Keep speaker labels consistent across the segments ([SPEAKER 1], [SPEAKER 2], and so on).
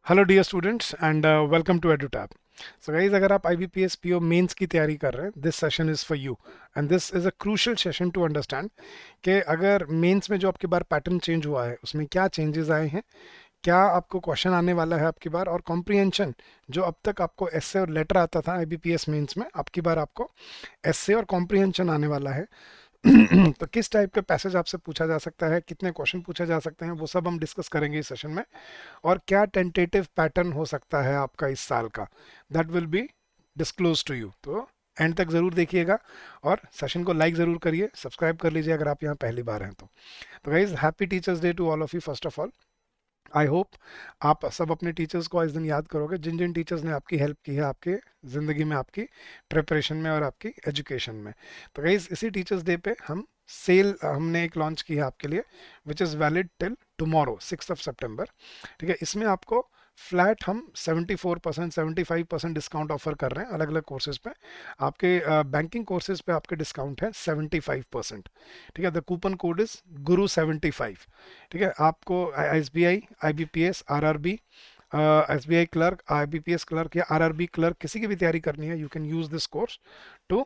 [SPEAKER 1] Hello dear students and welcome to Edutab. So guys, अगर आप IBPS PO mains की तैयारी कर रहे हैं, this session is for you and this is a crucial session to understand कि अगर मेंस में जो आपकी बार पैटर्न चेंज हुआ है उसमें क्या चेंजेस आए हैं, क्या आपको क्वेश्चन आने वाला है आपकी बार, और कॉम्प्रिहेंशन जो अब तक आपको एसए और लेटर आता था IBPS मेंस में, आपकी बार आपको एसए और कॉम्प्रिहेंशन आने वाला है। तो किस टाइप के पैसेज आपसे पूछा जा सकता है, कितने क्वेश्चन पूछे जा सकते हैं, वो सब हम डिस्कस करेंगे इस सेशन में। और क्या टेंटेटिव पैटर्न हो सकता है आपका इस साल का, that will be disclose to you. तो एंड तक ज़रूर देखिएगा और सेशन को लाइक ज़रूर करिए, सब्सक्राइब कर लीजिए अगर आप यहाँ पहली बार हैं तो guys, happy teachers day to all of you. First of all, I hope आप सब अपने टीचर्स को इस दिन याद करोगे, जिन जिन टीचर्स ने आपकी हेल्प की है आपके ज़िंदगी में, आपकी प्रिपरेशन में और आपकी एजुकेशन में। तो गाइज, इसी टीचर्स डे पे हम सेल हमने एक लॉन्च की है आपके लिए, which is valid till tomorrow 6 सितंबर। ठीक है, इसमें आपको फ्लैट हम 74% 75% डिस्काउंट ऑफर कर रहे हैं अलग अलग कोर्सेज पे। आपके बैंकिंग कोर्सेज पे आपके डिस्काउंट है 75%। ठीक है, द कूपन कोड इज गुरु 75। ठीक है, आपको SBI, IBPS, RRB, SBI clerk, IBPS clerk या RRB क्लर्क किसी की भी तैयारी करनी है, you can use this course to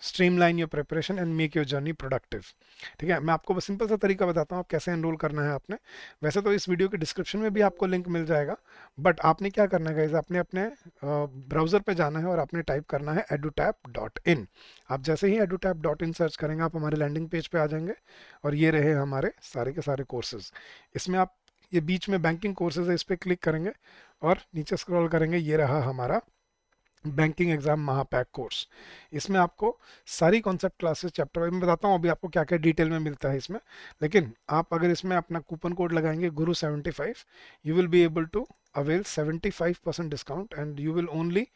[SPEAKER 1] streamline your preparation and make your journey productive. ठीक है, मैं आपको बस सिंपल सा तरीका बताता हूँ आप कैसे एनरोल करना है आपने। वैसे तो इस वीडियो के डिस्क्रिप्शन में भी आपको लिंक मिल जाएगा, बट आपने क्या करना है गाइज, आपने अपने ब्राउज़र पे जाना है और आपने टाइप करना है edutap.in। आप जैसे ही edutap.in सर्च करेंगे आप हमारे लैंडिंग पेज पे आ जाएंगे और ये रहे हमारे सारे के सारे कोर्सेज। इसमें आप ये बीच में बैंकिंग कोर्सेज है, इस पर क्लिक करेंगे और नीचे स्क्रॉल करेंगे, ये रहा हमारा बैंकिंग एग्जाम महापैक कोर्स। इसमें आपको सारी कॉन्सेप्ट क्लासेस चैप्टर वाइज मैं बताता हूँ अभी आपको क्या क्या डिटेल में मिलता है इसमें। लेकिन आप अगर इसमें अपना कूपन कोड लगाएंगे Guru 75, you will be able to avail 75% discount and you will only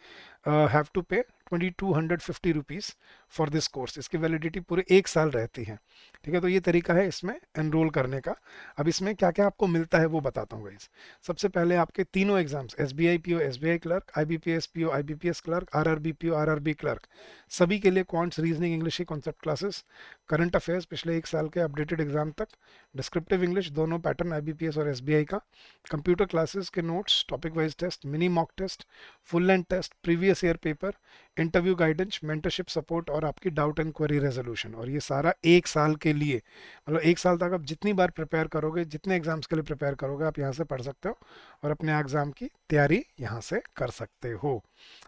[SPEAKER 1] have to pay 2250 rupees for this course. इसकी वैलिडिटी पूरे एक साल रहती है। ठीक है, तो ये तरीका है इसमें एनरोल करने का। अब इसमें क्या क्या आपको मिलता है वो बताता हूँ गाइस। सबसे पहले आपके तीनों exams, SBI PO SBI clerk, IBPS PO IBPS clerk, RRB PO RRB clerk, सभी के लिए क्वांट्स, रीजनिंग, इंग्लिश की कॉन्सेप्ट क्लासेस, करंट अफेयर्स पिछले एक साल के अपडेटेड एग्जाम तक, डिस्क्रिप्टिव इंग्लिश दोनों पैटर्न IBPS और SBI का, कंप्यूटर क्लासेस के notes, topic wise test, mini mock test, full length test, previous year paper, interview guidance, mentorship support और आपकी डाउट एंड क्वेरी रेजोल्यूशन। और ये सारा एक साल के लिए, मतलब एक साल तक आप जितनी बार प्रिपेयर करोगे, जितने एग्जाम्स के लिए प्रिपेयर करोगे, आप यहाँ से पढ़ सकते हो और अपने एग्जाम की तैयारी यहाँ से कर सकते हो।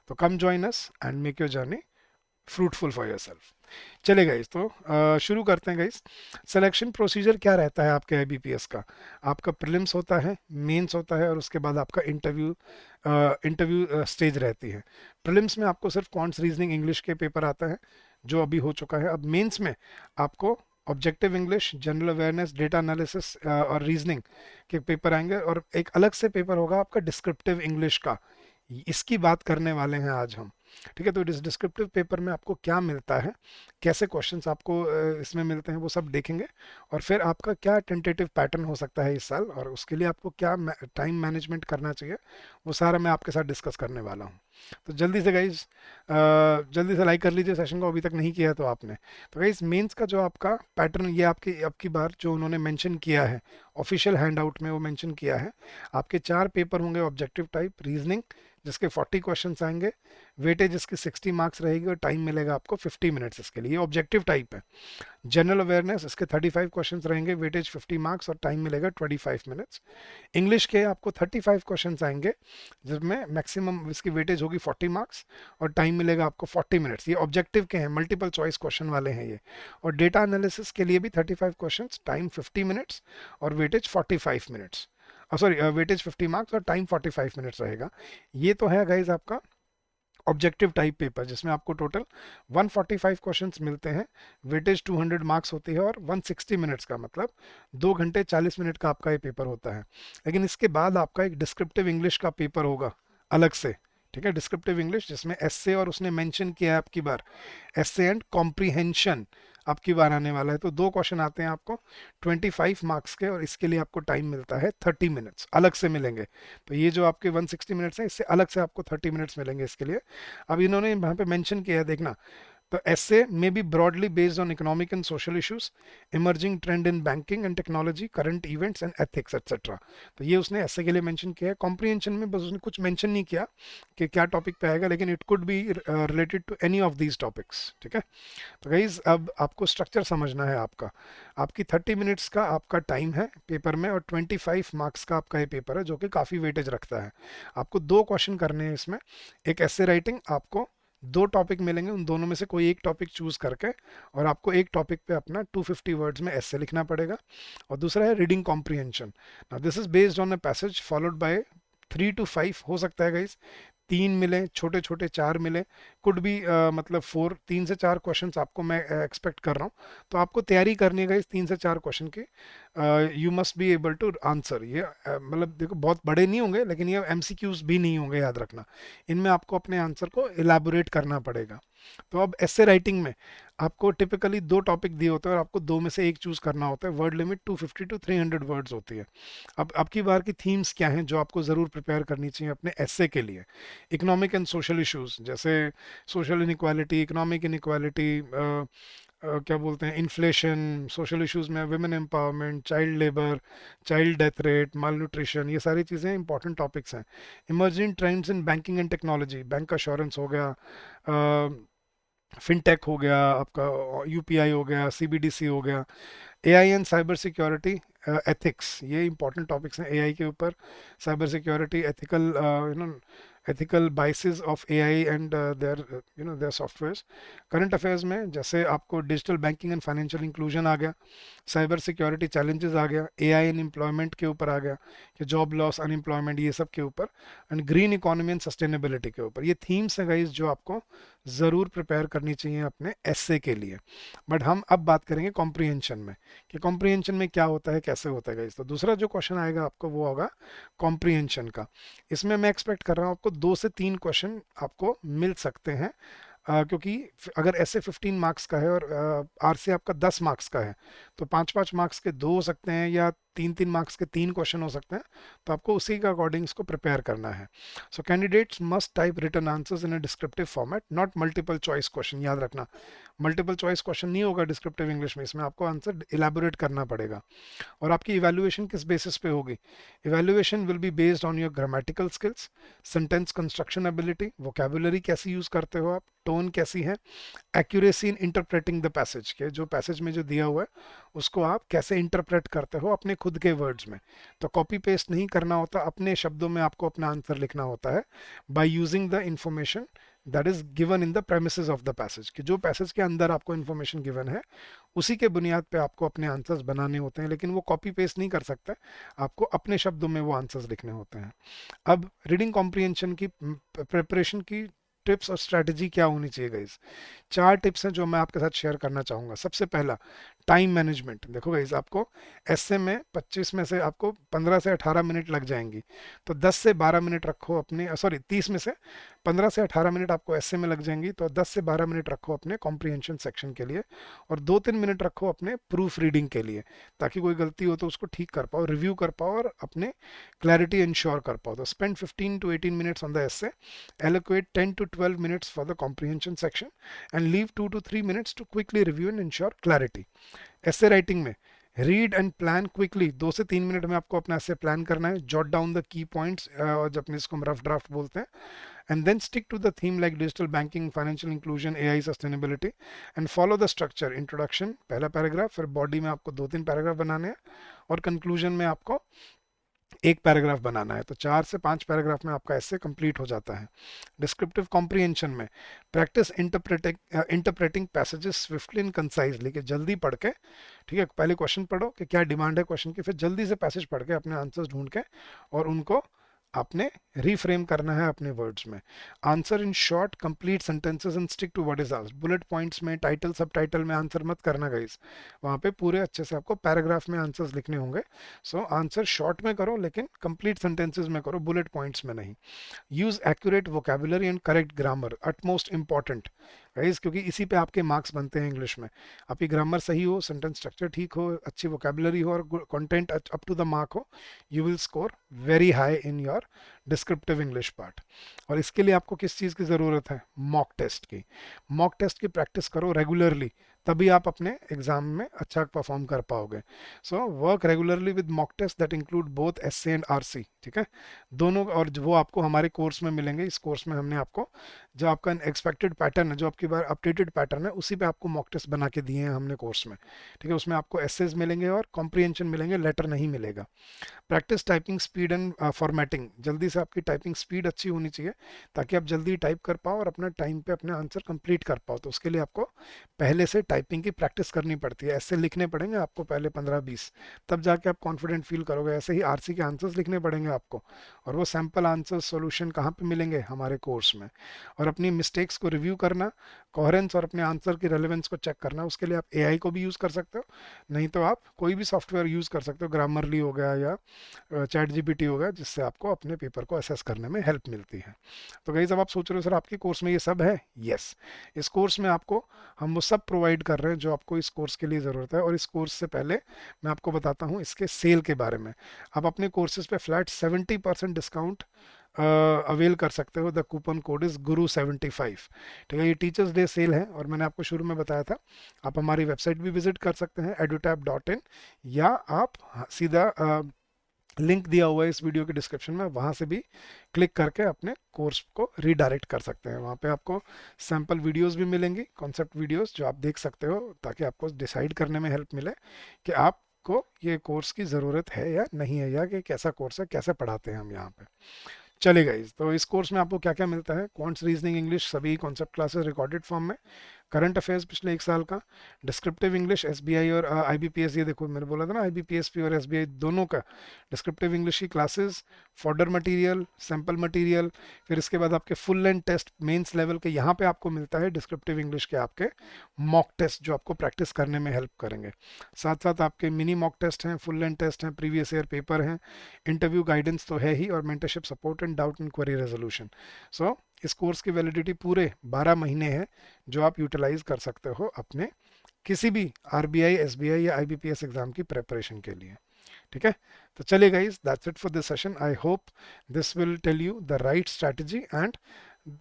[SPEAKER 1] तो come join us and make your journey fruitful for your self. चले गाइस, तो शुरू करते हैं गाइस। सिलेक्शन प्रोसीजर क्या रहता है आपके IBPS का? आपका प्रीलिम्स होता है, मेंस होता है और उसके बाद आपका इंटरव्यू स्टेज रहती है। प्रीलिम्स में आपको सिर्फ क्वांट्स, रीजनिंग, इंग्लिश के पेपर आता है जो अभी हो चुका है। अब मेंस में आपको objective English, general awareness, data analysis और रीजनिंग के पेपर आएंगे और एक अलग से पेपर होगा आपका डिस्क्रिप्टिव इंग्लिश का। इसकी बात करने वाले हैं आज हम। ठीक है, तो इस डिस्क्रिप्टिव पेपर में आपको क्या मिलता है, कैसे क्वेश्चंस आपको इसमें मिलते हैं, वो सब देखेंगे। और फिर आपका क्या टेंटेटिव पैटर्न हो सकता है इस साल और उसके लिए आपको क्या टाइम मैनेजमेंट करना चाहिए, वो सारा मैं आपके साथ डिस्कस करने वाला हूँ। तो जल्दी से गाइज, जल्दी से लाइक कर लीजिए सेशन को, अभी तक नहीं किया है तो आपने। तो गाइज, मेंस का जो आपका पैटर्न, ये आपकी बार जो उन्होंने मेंशन किया है ऑफिशियल हैंड आउट में, वो मेंशन किया है आपके 4 पेपर होंगे ऑब्जेक्टिव टाइप, रीजनिंग जिसके 40 क्वेश्चंस आएंगे, वेटेज इसकी 60 मार्क्स रहेगी और टाइम मिलेगा आपको 50 मिनट्स इसके लिए। ऑब्जेक्टिव टाइप है। जनरल अवेयरनेस, इसके 35 क्वेश्चंस रहेंगे, वेटेज 50 मार्क्स और टाइम मिलेगा 25 मिनट्स। इंग्लिश के आपको 35 क्वेश्चंस आएंगे जिसमें मैक्सिमम इसकी वेटेज होगी 40 मार्क्स और टाइम मिलेगा आपको 40 मिनट्स। ये ऑब्जेक्टिव के हैं, मल्टीपल चॉइस क्वेश्चन वाले हैं ये। और डेटा एनालिसिस के लिए भी 35 क्वेश्चंस, टाइम 50 मिनट्स और weightage 45 minutes, sorry weightage 50 marks और टाइम 45 मिनट्स रहेगा। ये तो है गाइज आपका ऑब्जेक्टिव टाइप पेपर, जिसमें आपको टोटल 145 क्वेश्चंस मिलते हैं, वेटेज 200 मार्क्स होती है और 160 मिनट्स का मतलब 2 घंटे 40 मिनट का आपका ये पेपर होता है। लेकिन इसके बाद आपका एक डिस्क्रिप्टिव इंग्लिश का पेपर होगा अलग से। ठीक है, डिस्क्रिप्टिव इंग्लिश जिसमें एसए और उसने मेंशन किया है आपकी बार एसए एंड कॉम्प्रीहेंशन आपकी बार आने वाला है। तो 2 क्वेश्चन आते हैं आपको 25 मार्क्स के और इसके लिए आपको टाइम मिलता है 30 मिनट्स, अलग से मिलेंगे। तो ये जो आपके 160 मिनट्स हैं, इससे अलग से आपको 30 मिनट्स मिलेंगे इसके लिए। अब इन्होंने यहाँ पे मेंशन किया है, देखना The essay may be broadly based on economic and social issues, emerging trend in banking and technology, current events and ethics etc. तो ये उसने essay के लिए मेंशन किया है. कॉम्प्रिहेंशन में बस उसने कुछ मेंशन नहीं किया कि क्या टॉपिक पे आएगा, लेकिन it could be related to any of these topics. ठीक है. तो गाइज अब आपको स्ट्रक्चर समझना है. आपकी 30 मिनट्स का आपका टाइम है पेपर में, और 25 मार्क्स का आपका ये पेपर है, जो कि काफ़ी वेटेज रखता है. आपको 2 क्वेश्चन करने हैं इसमें. एक ऐसे राइटिंग, आपको 2 टॉपिक मिलेंगे, उन दोनों में से कोई एक टॉपिक चूज करके, और आपको एक टॉपिक पे अपना 250 वर्ड्स में ऐसे लिखना पड़ेगा. और दूसरा है reading comprehension. Now this is based on a passage followed by 3 to 5, हो सकता है गाइज 3 मिले, छोटे छोटे 4 मिले, कुड बी मतलब 4, 3 से 4 क्वेश्चंस आपको मैं एक्सपेक्ट कर रहा हूँ. तो आपको तैयारी करनी है गाइज 3 से 4 क्वेश्चन की. You must be able to answer. ये मतलब देखो बहुत बड़े नहीं होंगे, लेकिन ये एमसीक्यूज भी नहीं होंगे, याद रखना. इनमें आपको अपने आंसर को इलेबोरेट करना पड़ेगा. तो अब ऐसे राइटिंग में आपको टिपिकली 2 टॉपिक दिए होते हैं, और आपको 2 में से एक चूज करना होता है. वर्ड लिमिट 250 to 300 वर्ड्स होती है. अब आपकी बार की थीम्स क्या हैं जो आपको ज़रूर प्रिपेयर करनी चाहिए अपने एसे के लिए. इकोनॉमिक एंड सोशल इश्यूज, जैसे सोशल इनइक्वालिटी, इकोनॉमिक इनइक्वालिटी, क्या बोलते हैं, इन्फ्लेशन. सोशल इश्यूज में women empowerment, child labour, child death rate, malnutrition, ये सारी चीज़ें इंपॉर्टेंट टॉपिक्स हैं. Emerging trends in banking and technology, bank assurance हो गया, फिनटेक हो गया आपका, यूपीआई हो गया, सीबीडीसी हो गया, AI and cyber security, ethics. ये इंपॉर्टेंट टॉपिक्स हैं एआई के ऊपर. Cyber security, ethical ethical biases of AI and their softwares. Current affairs में जैसे आपको digital banking and financial inclusion आ गया, साइबर सिक्योरिटी चैलेंजेस आ गया, एआई एंड एम्प्लॉयमेंट के ऊपर आ गया कि जॉब लॉस, अनएम्प्लॉयमेंट, ये सब के ऊपर, and green economy and sustainability के ऊपर. ये थीम्स हैं गाइस जो आपको ज़रूर प्रिपेयर करनी चाहिए अपने एस्से के लिए. बट हम अब बात करेंगे कॉम्प्रिहेंशन में, कि कॉम्प्रिहेंशन में क्या होता है, कैसे होता है गाइस. तो दूसरा जो क्वेश्चन आएगा आपको वो होगा कॉम्प्रिहेंशन का. इसमें मैं एक्सपेक्ट कर रहा हूँ आपको 2 से 3 क्वेश्चन आपको मिल सकते हैं. क्योंकि अगर ऐसे 15 मार्क्स का है और आर से आपका 10 मार्क्स का है, तो 5-5 मार्क्स के 2 हो सकते हैं, या 3-3 मार्क्स के 3 क्वेश्चन हो सकते हैं. तो आपको उसी के अकॉर्डिंग इसको प्रिपेयर करना है. So candidates must type written answers in a descriptive format, not multiple choice question. याद रखना, मल्टीपल चॉइस क्वेश्चन नहीं होगा डिस्क्रिप्टिव इंग्लिश में. इसमें आपको आंसर इलेबोरेट करना पड़ेगा. और आपकी इवैल्यूएशन किस बेसिस पे होगी? Evaluation will be based on your grammatical skills, sentence construction ability, vocabulary कैसी यूज करते हो आप, टोन कैसी है, accuracy in interpreting the passage, के जो पैसेज में जो दिया हुआ है उसको आप कैसे इंटरप्रेट करते हो अपने खुद के वर्ड्स में. तो कॉपी पेस्ट नहीं करना होता, अपने शब्दों में आपको अपना आंसर लिखना होता है by using the information that is given in the premises of the passage, कि जो पैसेज के अंदर आपको इन्फॉर्मेशन गिवन है उसी के बुनियाद पे आपको अपने आंसर्स बनाने होते हैं. लेकिन वो कॉपी पेस्ट नहीं कर सकते, आपको अपने शब्दों में वो आंसर्स लिखने होते हैं. अब रीडिंग कॉम्प्रिहेंशन की प्रिपरेशन की टिप्स और स्ट्रैटेजी क्या होनी चाहिए गाइस. 4 टिप्स हैं जो मैं आपके साथ शेयर करना चाहूँगा. सबसे पहला, टाइम मैनेजमेंट. देखो गाइस, आपको ऐसे में 25 में से आपको 15 से 18 मिनट लग जाएंगी, तो 10 से 12 मिनट रखो अपने, सॉरी 30 में से 15 से 18 मिनट आपको ऐसे में लग जाएंगी, तो 10 से 12 मिनट रखो अपने कॉम्प्रिहेंशन सेक्शन के लिए, और 2-3 मिनट रखो अपने प्रूफ रीडिंग के लिए, ताकि कोई गलती हो तो उसको ठीक कर पाओ, रिव्यू कर पाओ और अपने क्लैरिटी इंश्योर कर पाओ. तो spend 15 to 18 minutes on the essay, allocate 10 to 12 minutes for the comprehension section, and leave 2 to 3 minutes to quickly review and ensure clarity. ऐसे राइटिंग में रीड एंड प्लान क्विकली, 2 से 3 मिनट में आपको अपना ऐसे प्लान करना है. Jot down the key points, जब इसको हम रफ ड्राफ्ट बोलते हैं, and then stick to the theme like digital banking, financial inclusion, AI, sustainability, and follow the structure. Introduction पहला पैराग्राफ, फिर बॉडी में आपको 2-3 पैराग्राफ बनाने हैं, और कंक्लूजन में आपको एक पैराग्राफ बनाना है. तो 4 से 5 पैराग्राफ में आपका ऐसे कंप्लीट हो जाता है. डिस्क्रिप्टिव कॉम्प्रिहेंशन में practice interpreting passages swiftly and concisely, कि जल्दी पढ़ के, ठीक है, पहले क्वेश्चन पढ़ो कि क्या डिमांड है क्वेश्चन की, फिर जल्दी से पैसेज पढ़ के अपने आंसर्स ढूंढ के और उनको आपने रीफ्रेम करना है अपने वर्ड्स में. Answer in short complete sentences and stick to what is asked. Bullet points में, टाइटल सब टाइटल में आंसर मत करना गाइस, वहाँ पे पूरे अच्छे से आपको पैराग्राफ में आंसर्स लिखने होंगे. सो आंसर शॉर्ट में करो, लेकिन कंप्लीट सेंटेंसेस में करो, बुलेट पॉइंट्स में नहीं. Use accurate vocabulary and correct grammar, utmost important guys, क्योंकि इसी पे आपके मार्क्स बनते हैं इंग्लिश में. आपकी ग्रामर सही हो, सेंटेंस स्ट्रक्चर ठीक हो, अच्छी वोकेबुलरी हो और content up to the mark हो, you will score very high in your descriptive English part. और इसके लिए आपको किस चीज़ की ज़रूरत है? मॉक टेस्ट की। मॉक टेस्ट की प्रैक्टिस करो रेगुलरली, तभी आप अपने एग्जाम में अच्छा परफॉर्म कर पाओगे। So work regularly with mock test that include both essay and RC, ठीक है, दोनों। और वो आपको हमारे कोर्स में मिलेंगे। इस कोर्स में हमने आपको जो आपका एक्सपेक्टेड पैटर्न है, जो आपकी बार अपडेटेड पैटर्न है, उसी पे आपको मॉक टेस्ट बना के दिए हैं हमने कोर्स में, ठीक है। उसमें आपको एसेज मिलेंगे और कॉम्प्रिहेंशन मिलेंगे, लेटर नहीं मिलेगा। Practice typing speed and formatting, जल्दी से आपकी टाइपिंग स्पीड अच्छी होनी चाहिए ताकि आप जल्दी टाइप कर पाओ और अपना टाइम पे अपने आंसर कंप्लीट कर पाओ। तो उसके लिए आपको पहले से टाइपिंग की प्रैक्टिस करनी पड़ती है। ऐसे लिखने पड़ेंगे आपको पहले 15-20, तब जाके आप कॉन्फिडेंट फील करोगे। ऐसे ही आरसी के आंसर्स लिखने पड़ेंगे आपको, और वो सैम्पल आंसर सॉल्यूशन कहाँ पे मिलेंगे? हमारे कोर्स में। और अपनी मिस्टेक्स को रिव्यू करना, कोहेरेंस और अपने आंसर की रेलेवेंस को चेक करना, उसके लिए आप एआई को भी यूज़ कर सकते हो, नहीं तो आप कोई भी सॉफ्टवेयर यूज़ कर सकते हो, ग्रामरली हो गया या चैट जीपीटी होगा, जिससे आपको अपने पेपर को असेस करने में हेल्प मिलती है। तो गाइस अब आप सोच रहे हो सर आपके कोर्स में ये सब है? यस, इस कोर्स में आपको हम वो सब प्रोवाइड कर रहे हैं जो आपको इस कोर्स के लिए ज़रूरत है। और इस कोर्स से पहले मैं आपको बताता हूँ इसके सेल के बारे में। आप अपने कोर्सेज पे फ्लैट 70% डिस्काउंट अवेल कर सकते हो। द कूपन कोड इज़ गुरु75, ठीक है। ये टीचर्स डे सेल है, और मैंने आपको शुरू में बताया था आप हमारी वेबसाइट भी विजिट कर सकते हैं edutap.in, या आप सीधा लिंक दिया हुआ है इस वीडियो के डिस्क्रिप्शन में, वहाँ से भी क्लिक करके अपने कोर्स को रीडायरेक्ट कर सकते हैं। वहाँ पे आपको सैम्पल वीडियोस भी मिलेंगी, कॉन्सेप्ट वीडियोस, जो आप देख सकते हो ताकि आपको डिसाइड करने में हेल्प मिले कि आपको ये कोर्स की ज़रूरत है या नहीं है, या कि कैसा कोर्स है, कैसे पढ़ाते हैं हम यहाँ पे। चलेगा इस तो इस कोर्स में आपको क्या क्या मिलता है? क्वांट्स, रीजनिंग, इंग्लिश सभी कॉन्सेप्ट क्लासेस रिकॉर्डेड फॉर्म में, करंट अफेयर्स पिछले 1 साल का, डिस्क्रिप्टिव इंग्लिश एसबीआई और आईबीपीएस, ये देखो मैंने बोला था ना आईबीपीएसपी और एसबीआई दोनों का डिस्क्रिप्टिव इंग्लिश की क्लासेस, फॉर्डर मटेरियल, सैम्पल मटेरियल। फिर इसके बाद आपके full length test mains level के, यहाँ पे आपको मिलता है डिस्क्रिप्टिव इंग्लिश के आपके मॉक टेस्ट जो आपको प्रैक्टिस करने में हेल्प करेंगे। साथ साथ आपके मिनी मॉक टेस्ट हैं, फुल लेंथ टेस्ट हैं, प्रीवियस ईयर पेपर हैं, इंटरव्यू गाइडेंस तो है ही, और mentorship support and doubt and query resolution. So इस कोर्स की वैलिडिटी पूरे 12 महीने है, जो आप यूटिलाइज कर सकते हो अपने किसी भी आरबीआई, एसबीआई या आईबीपीएस एग्जाम की प्रेपरेशन के लिए, ठीक है। तो चलिए guys, that's it for this session. I hope this will tell you the right strategy and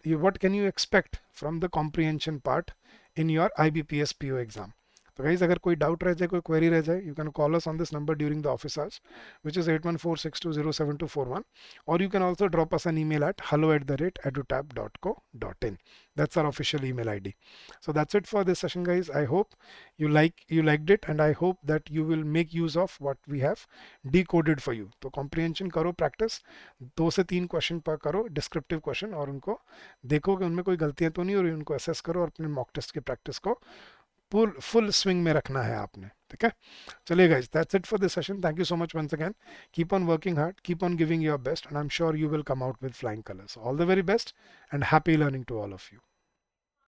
[SPEAKER 1] what can you expect from the comprehension part in your IBPS PO exam. तो guys अगर कोई doubt रह जाए, कोई query रह जाए, you can call us on this number during the office hours, which is 8146207241, or you can also drop us an email at hello@edutap.co.in. That's our official email ID. So that's it for this session guys. I hope you liked it, and I hope that you will make use of what we have decoded for you. तो comprehension करो, practice 2 से 3 question पर करो, descriptive question, और उनको देखो कि उनमें कोई गलतियां तो नहीं, और उनको असेस करो, और अपने मॉक टेस्ट की प्रैक्टिस को फुल स्विंग में रखना है आपने, ठीक है। चलिए guys, that's it for this session. Thank you so much once again. Keep on working hard, keep on giving your best, and I am sure you will come out with flying colours. All the very best and happy learning to all of you.